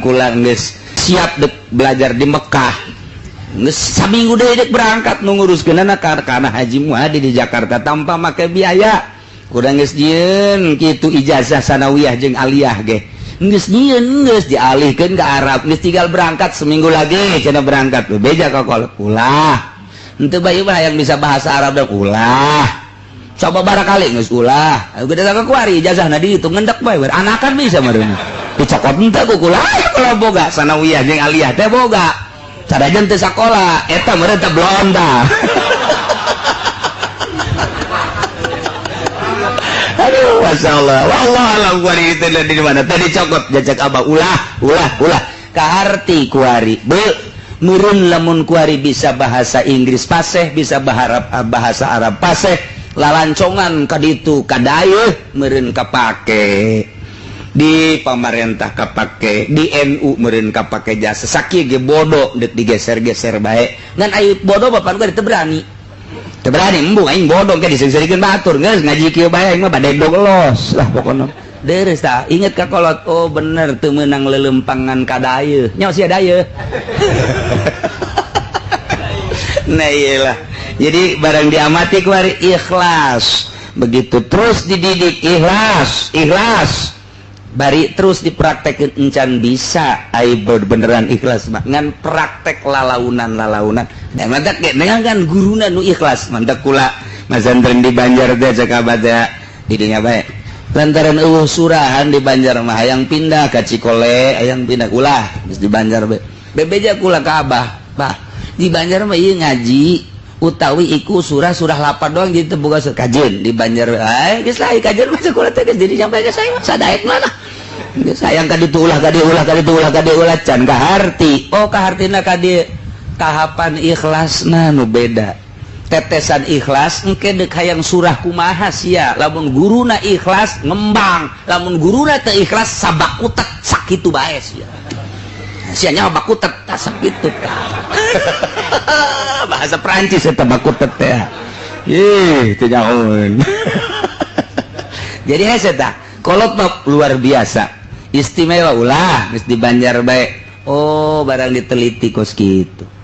kula geus siap dek belajar di Mekah geus saminggu deui dek berangkat nu nguruskeunana kana Haji Muhadi di Jakarta tanpa make biaya kurang geus nyieun kitu ijazah sanawiyah jeung aliyah ge geus nyieun geus dialihkeun ka Arab geus tinggal berangkat seminggu lagi cenah berangkat beja ka ulah henteu bae yang bisa bahasa Arab dah ulah coba barakali geus ulah gede ka kuari ijazahna dihitung ngendek bae anakan bisa mareuna dicokot henteu ku kula kalau boga sanawiyah jeung aliyah teh boga sadajan teu sakola eta meureun teh blonda aduh masyaallah wallah alam kuari itu di mana tadi cokot jajak abah ulah kaharti kuari meureun lamun kuari bisa bahasa Inggris paseh bisa bahasa Arab paseh lalancongan kaditu kadayeuh meureun kapake di pemerintah kapake di NU meureun kapake jasa sakieu ge bodoh dek digeser-geser bae ngan aya bodoh bapak gua teu berani embung aing bodoh ke diseri-serikeun batur geus ngaji kieu bae aing mah bade los lah pokona deres tah inget ka kolot oh bener teu meunang lelempangan kadayeuh nya sia dayeuh nah iyalah jadi barang diamati kuari ikhlas begitu terus dididik ikhlas bari terus dipraktekeun encan bisa ai beneran ikhlas mah ngan praktek lalaunan da mantap ge dengan guruna nu ikhlas mantap kula mazantren di Banjar teh cek abada di dinya bae lantaran eueuh surahan di Banjar mah hayang pindah ka Cikole hayang pindah ulah geus di Banjar bae bebeja kula ka abah bah di Banjar mah ieu ngaji utawi iku surah lapar doang jadi boga kajen di Banjar ai geus lain kajen mah sekolah teh jadi sampai ke saya sadaek mana sayang ka ditu ulah can kaharti oh kahartina ka dieu tahapan ikhlasna nu beda tetesan ikhlas engke deuk hayang surah kumaha sia lamun guruna ikhlas ngembang lamun guruna teu ikhlas sabakutet sakitu bae sia sia nya bakutet sakitu bahasa Prancis eta bakutet teh teu nyahoeun jadi hese tah kolot mah luar biasa istimewa ulah geus di Banjar bae oh barang diteliti kos kitu